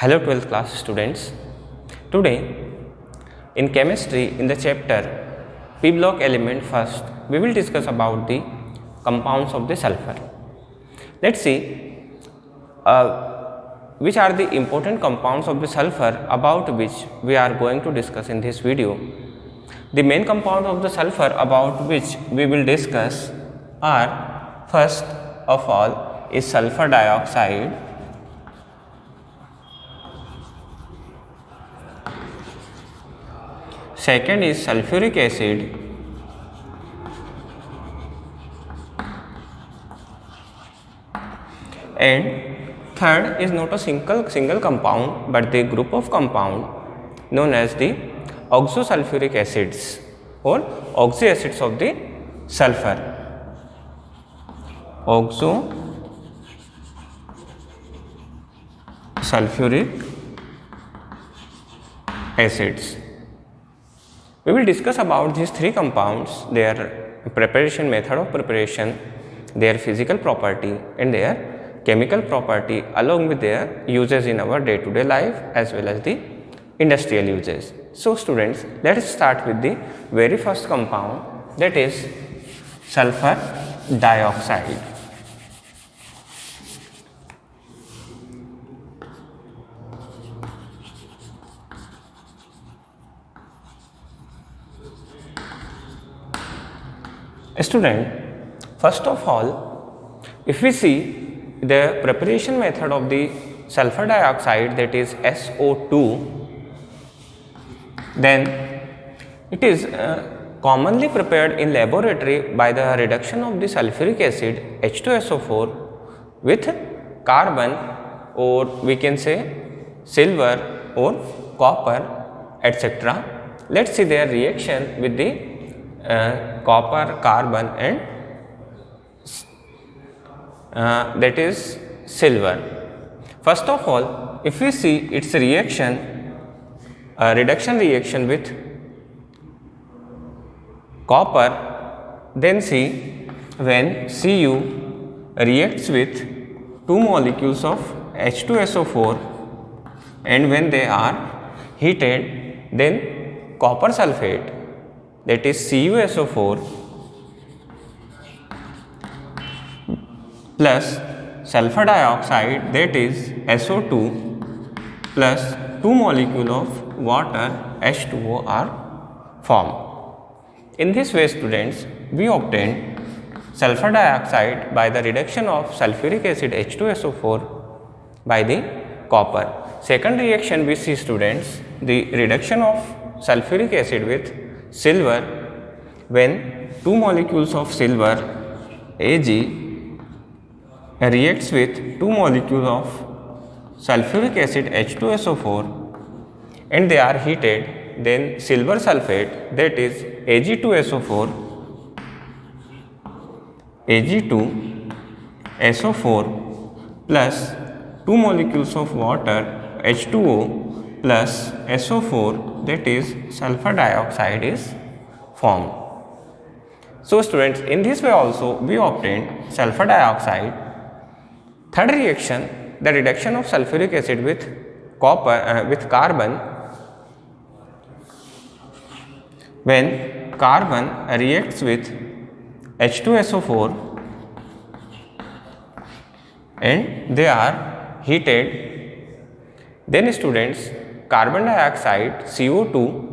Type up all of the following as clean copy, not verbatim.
Hello 12th class students. Today in chemistry in the chapter P block element first we will discuss about the compounds of the sulfur. Let's see which are the important compounds of the sulfur about which we are going to discuss in this video. The main compound of the sulfur about which we will discuss are first of all is sulfur dioxide. Second is sulfuric acid. And third is not a single compound but the group of compound known as the oxosulfuric acids or oxyacids of the sulfur. Oxosulfuric acids. We will discuss about these three compounds, their preparation, method of preparation, their physical property and their chemical property along with their uses in our day-to-day life as well as the industrial uses. So students, let us start with the very first compound, that is sulfur dioxide. Student, first of all, if we see the preparation method of the sulfur dioxide, that is SO2, then it is commonly prepared in laboratory by the reduction of the sulfuric acid H2SO4 with carbon, or we can say silver or copper, etc. Let's see their reaction with the copper, carbon and that is silver. First of all, if we see its reaction, reduction reaction with copper, then see when Cu reacts with two molecules of H2SO4 and when they are heated, then copper sulfate, that is CuSO4 plus sulfur dioxide, that is SO2 plus two molecule of water H2O are formed. In this way students, we obtain sulfur dioxide by the reduction of sulfuric acid H2SO4 by the copper. Second reaction we see students, the reduction of sulfuric acid with silver when two molecules of silver Ag reacts with two molecules of sulfuric acid H2SO4 and they are heated, then silver sulfate, that is Ag2SO4 plus two molecules of water H2O plus SO4, that is sulfur dioxide is formed. So students, in this way also we obtained sulfur dioxide. Third reaction, the reduction of sulfuric acid with copper with carbon, when carbon reacts with H2SO4 and they are heated, then students, carbon dioxide CO2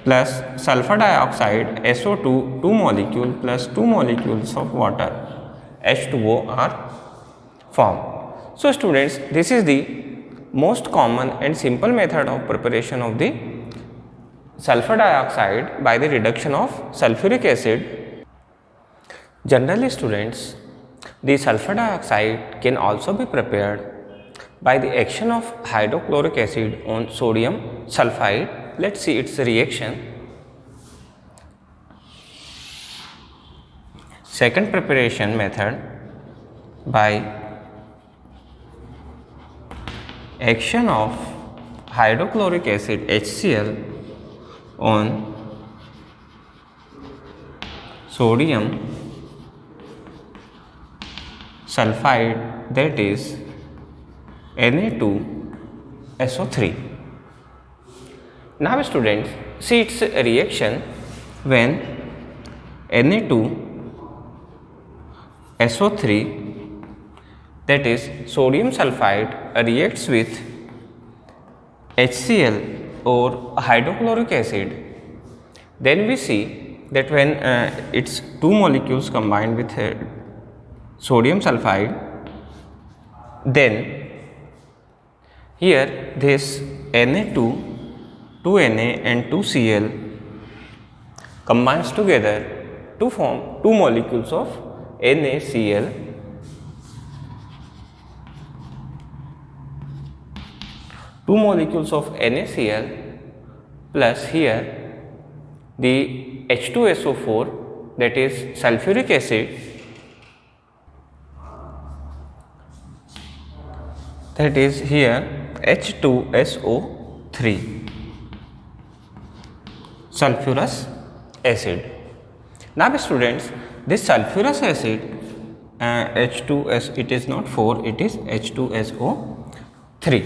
plus sulfur dioxide SO2 two molecule plus two molecules of water H2O are formed. So students, this is the most common and simple method of preparation of the sulfur dioxide by the reduction of sulfuric acid. Generally students, the sulfur dioxide can also be prepared by the action of hydrochloric acid on sodium sulfide. Let's see its reaction. Second preparation method, by action of hydrochloric acid HCl on sodium sulfide, that is Na2SO3. Now students, see its reaction when Na2SO3, that is sodium sulfide, reacts with HCl or hydrochloric acid. Then we see that when its two molecules combine with sodium sulfide, then here this Na2, 2Na and 2Cl combines together to form two molecules of NaCl, two molecules of NaCl, plus here the H2SO4, that is sulfuric acid, that is here H2SO3, sulfurous acid. Now students, this sulfurous acid H2S, it is not 4, it is H2SO3.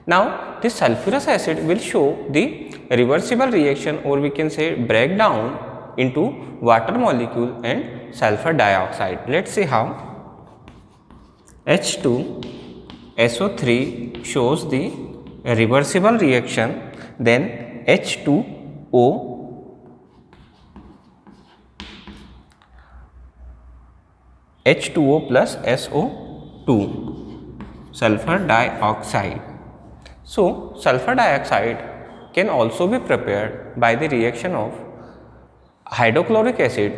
Now this sulfurous acid will show the reversible reaction, or we can say breakdown into water molecule and sulfur dioxide. Let's see how. H2SO3 shows the reversible reaction, then H2O plus SO2, sulfur dioxide. So sulfur dioxide can also be prepared by the reaction of hydrochloric acid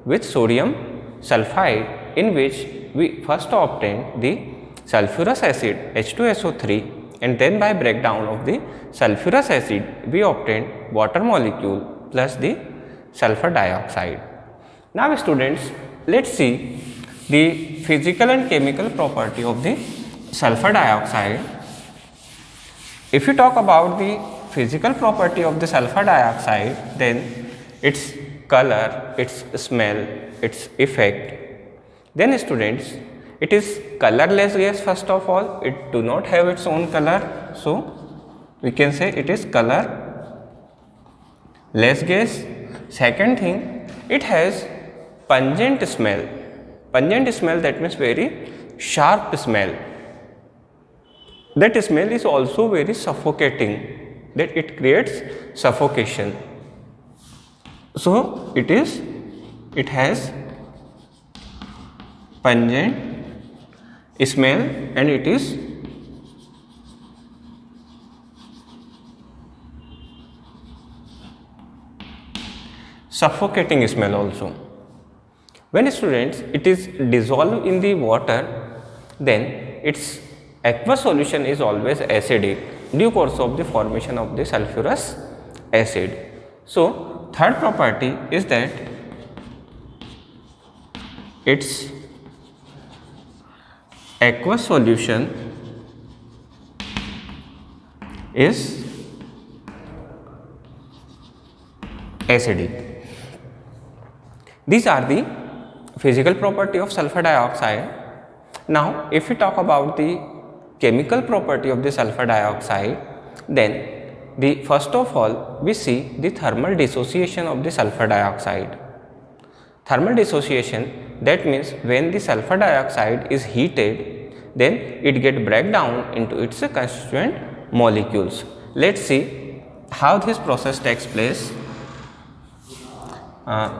with sodium sulfide, in which we first obtain the sulfurous acid H2SO3, and then by breakdown of the sulfurous acid we obtain water molecule plus the sulfur dioxide. Now students, let's see the physical and chemical property of the sulfur dioxide. If you talk about the physical property of the sulfur dioxide, then its color, its smell, its effect. Then students, it is colorless gas. First of all, it do not have its own color, so we can say it is colorless gas. Second thing, it has pungent smell. Pungent smell, that means very sharp smell. That smell is also very suffocating, that it creates suffocation. So it has pungent smell and it is suffocating smell also. When students, it is dissolved in the water, then its aqueous solution is always acidic due course of the formation of the sulfurous acid. So third property is that its aqueous solution is acidic. These are the physical property of sulfur dioxide. Now if we talk about the chemical property of the sulfur dioxide, then the first of all we see the thermal dissociation of the sulfur dioxide. Thermal dissociation, that means when the sulfur dioxide is heated, then it get break down into its constituent molecules. Let's see how this process takes place.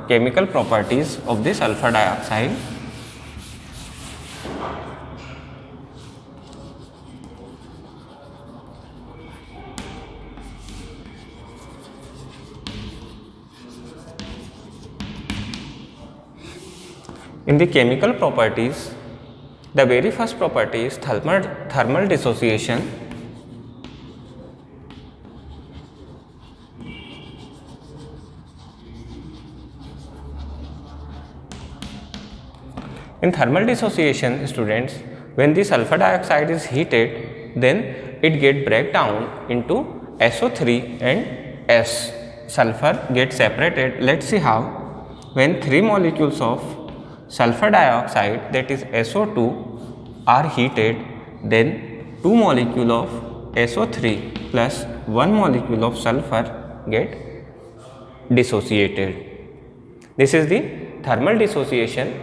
Chemical properties of the sulfur dioxide. In the chemical properties, the very first property is thermal dissociation. In thermal dissociation, students, when the sulfur dioxide is heated, then it get break down into SO3 and S. Sulfur gets separated. Let's see how. When three molecules of sulfur dioxide, that is SO2, are heated, then 2 molecule of SO3 plus 1 molecule of sulfur get dissociated. This is the thermal dissociation.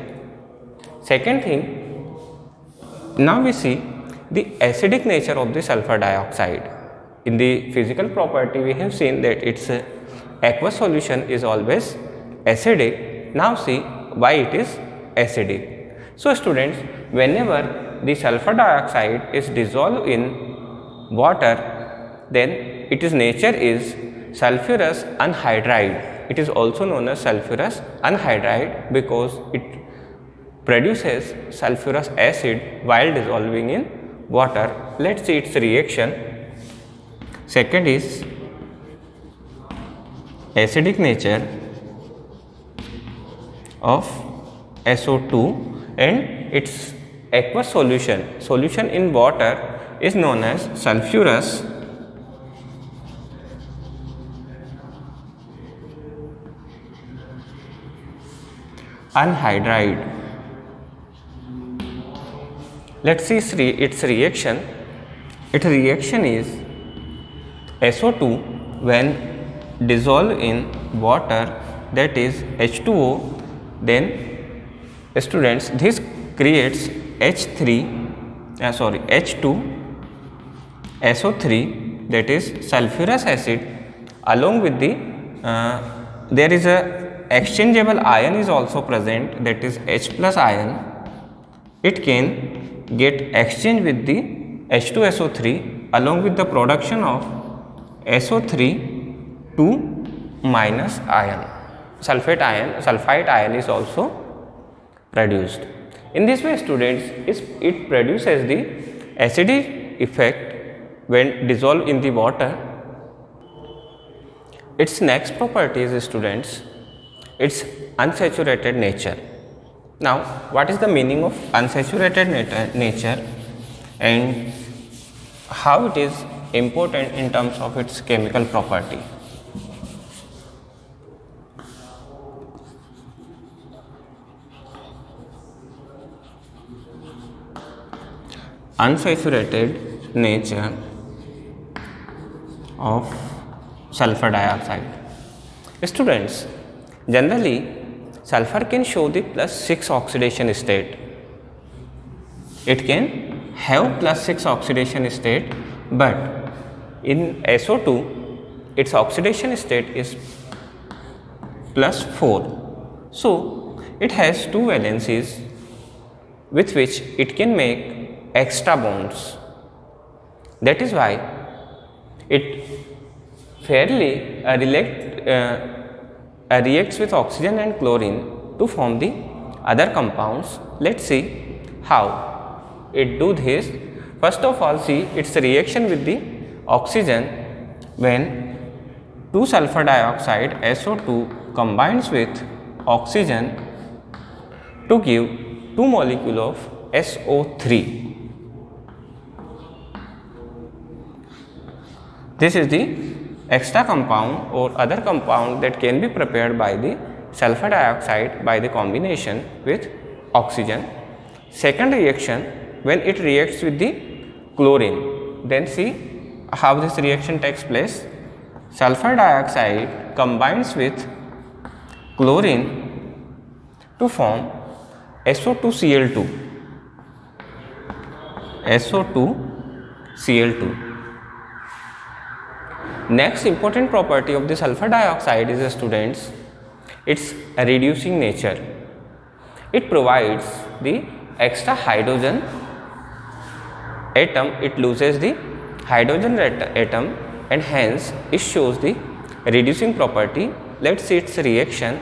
Second thing, now we see the acidic nature of the sulfur dioxide. In the physical property, we have seen that its aqueous solution is always acidic. Now see why it is acidic. So students, whenever the sulfur dioxide is dissolved in water, then its nature is sulfurous anhydride. It is also known as sulfurous anhydride because it produces sulfurous acid while dissolving in water. Let's see its reaction. Second is acidic nature of SO2, and its aqueous solution in water is known as sulfurous anhydride. Let's see its reaction. Its reaction is SO2 when dissolved in water, that is H2O, then students, this creates H2 SO3, that is sulfurous acid, along with the there is a exchangeable ion is also present, that is H plus ion. It can get exchanged with the H2SO3 along with the production of SO3 2 minus ion. Sulfide ion is also produced. In this way, students, it produces the acidic effect when dissolved in the water. Its next property is, students, its unsaturated nature. Now, what is the meaning of unsaturated nature and how it is important in terms of its chemical property? Unsaturated nature of sulfur dioxide. Students, generally sulfur can show the +6 oxidation state. It can have +6 oxidation state, but in SO2 its oxidation state is +4. So it has 2 valencies with which it can make extra bonds. That is why it fairly reacts with oxygen and chlorine to form the other compounds. Let's see how it do this. First of all, see its reaction with the oxygen when 2 sulfur dioxide SO2 combines with oxygen to give 2 molecule of SO3. This is the extra compound or other compound that can be prepared by the sulfur dioxide by the combination with oxygen. Second reaction, when it reacts with the chlorine, then see how this reaction takes place. Sulfur dioxide combines with chlorine to form SO2Cl2. SO2Cl2. Next important property of the sulfur dioxide is, students, its reducing nature. It provides the extra hydrogen atom. It loses the hydrogen atom and hence it shows the reducing property. Let's see its reaction.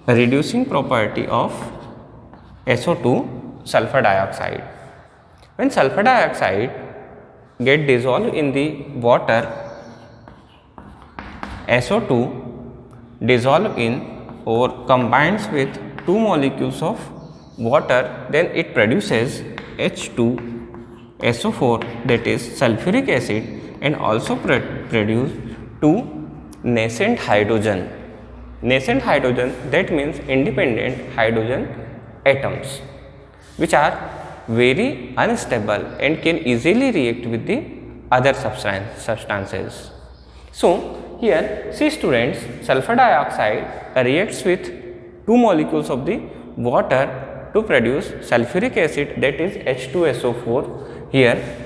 Reducing property of SO2 sulfur dioxide. When sulfur dioxide get dissolved in the water, SO2 dissolve in or combines with 2 molecules of water, then it produces H2SO4, that is sulfuric acid, and also produce two nascent hydrogen. Nascent hydrogen, that means independent hydrogen atoms, which are very unstable and can easily react with the other substances. So here, see students, sulfur dioxide reacts with two molecules of the water to produce sulfuric acid, that is H2SO4. Here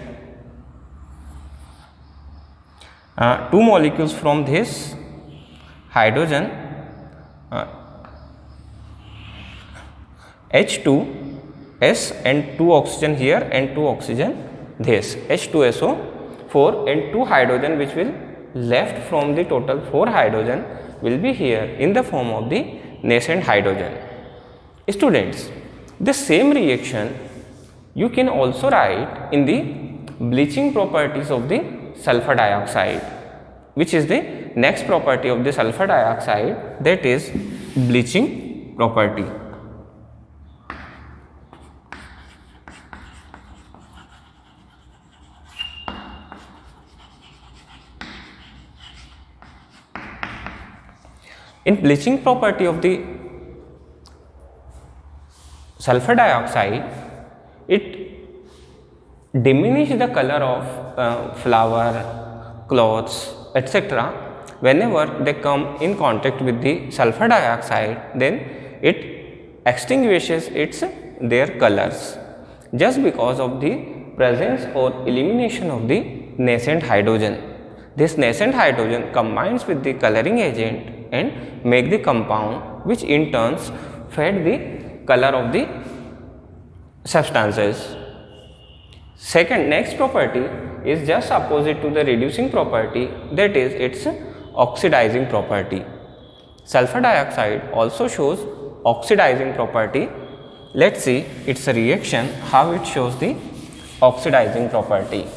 two molecules from this hydrogen, H2S and 2 oxygen here and 2 oxygen this, H2SO4, and 2 hydrogen which will left from the total 4 hydrogen will be here in the form of the nascent hydrogen. Students, the same reaction you can also write in the bleaching properties of the sulfur dioxide, which is the next property of the sulfur dioxide, that is bleaching property. In bleaching property of the sulfur dioxide, it diminishes the color of flower, clothes, etc. Whenever they come in contact with the sulfur dioxide, then it extinguishes their colors, just because of the presence or elimination of the nascent hydrogen. This nascent hydrogen combines with the coloring agent and make the compound, which in turns fade the color of the substances. Next property is just opposite to the reducing property, that is its oxidizing property. Sulfur dioxide also shows oxidizing property. Let's see its reaction, how it shows the oxidizing property.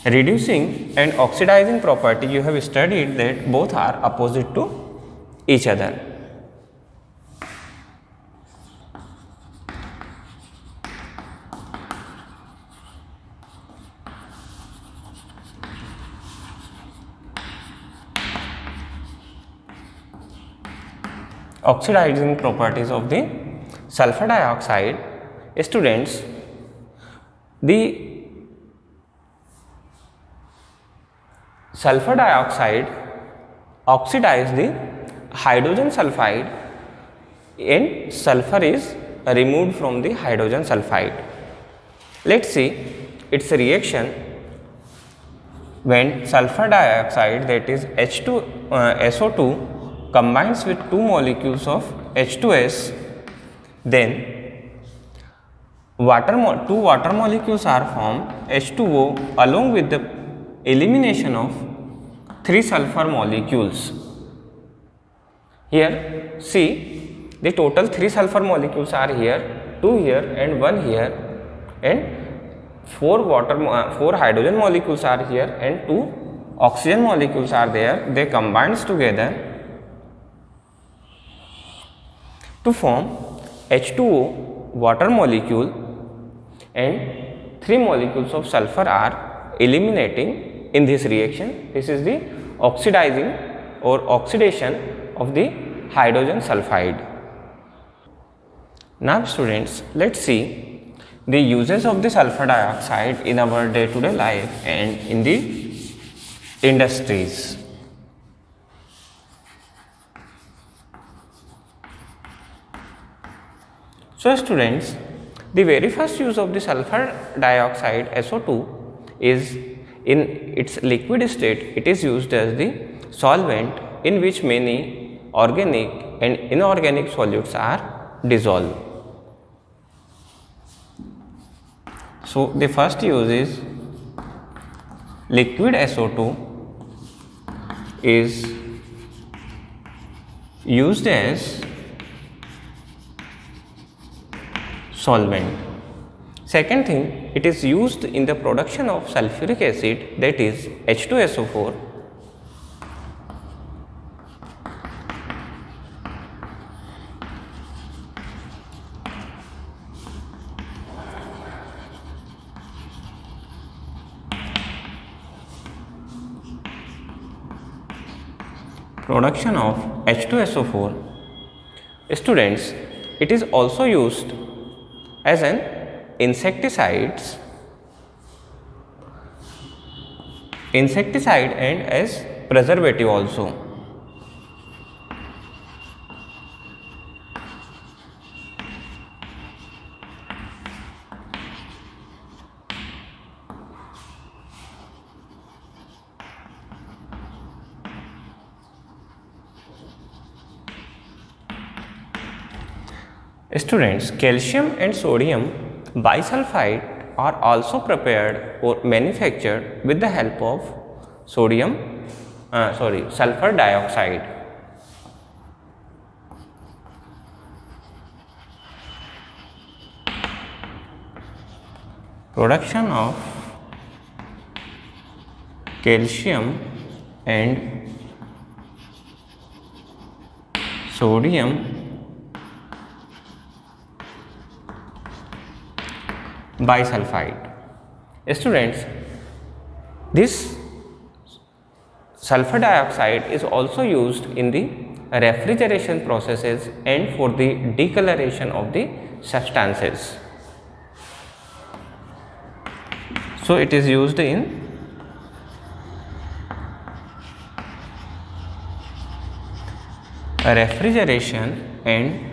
Reducing and oxidizing property, you have studied that both are opposite to each other. Oxidizing properties of the sulfur dioxide. Students, the sulfur dioxide oxidize the hydrogen sulfide and sulfur is removed from the hydrogen sulfide. Let's see its reaction when sulfur dioxide, that is SO2, combines with two molecules of H2S, then two water molecules are formed, H2O, along with the elimination of 3 sulfur molecules. Here see, the total 3 sulfur molecules are here, 2 here and 1 here, and 4 hydrogen molecules are here and 2 oxygen molecules are there. They combines together to form H2O water molecule, and 3 molecules of sulfur are eliminating in this reaction. This is the oxidizing or oxidation of the hydrogen sulfide. Now students, let's see the uses of the sulfur dioxide in our day-to-day life and in the industries. So students, the very first use of the sulfur dioxide SO2 is in its liquid state. It is used as the solvent in which many organic and inorganic solutes are dissolved. So the first use is liquid SO2 is used as solvent. Second thing, it is used in the production of sulfuric acid, that is H2SO4. production of H2SO4. Students, it is also used as an insecticide and as preservative also. Students, calcium and sodium bisulfite are also prepared or manufactured with the help of sulfur dioxide. Production of calcium and sodium bisulfite. Students, this sulfur dioxide is also used in the refrigeration processes and for the decoloration of the substances. So it is used in refrigeration and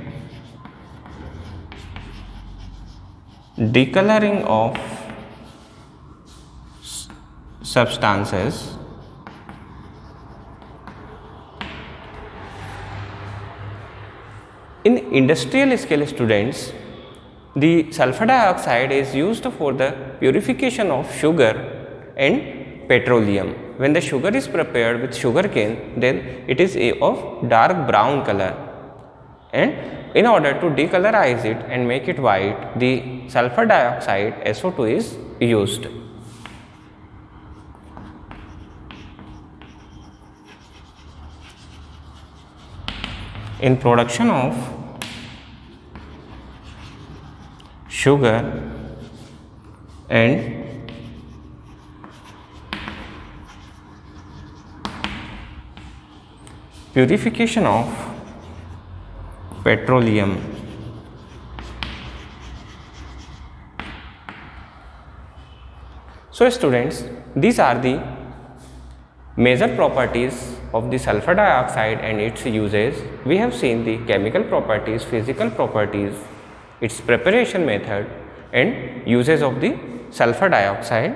decoloring of substances. In industrial scale, students, the sulfur dioxide is used for the purification of sugar and petroleum. When the sugar is prepared with sugarcane, then it is of dark brown color, and in order to decolorize it and make it white, the sulfur dioxide SO2 is used. In production of sugar and purification of petroleum. So students, these are the major properties of the sulfur dioxide and its uses. We have seen the chemical properties, physical properties, its preparation method and uses of the sulfur dioxide.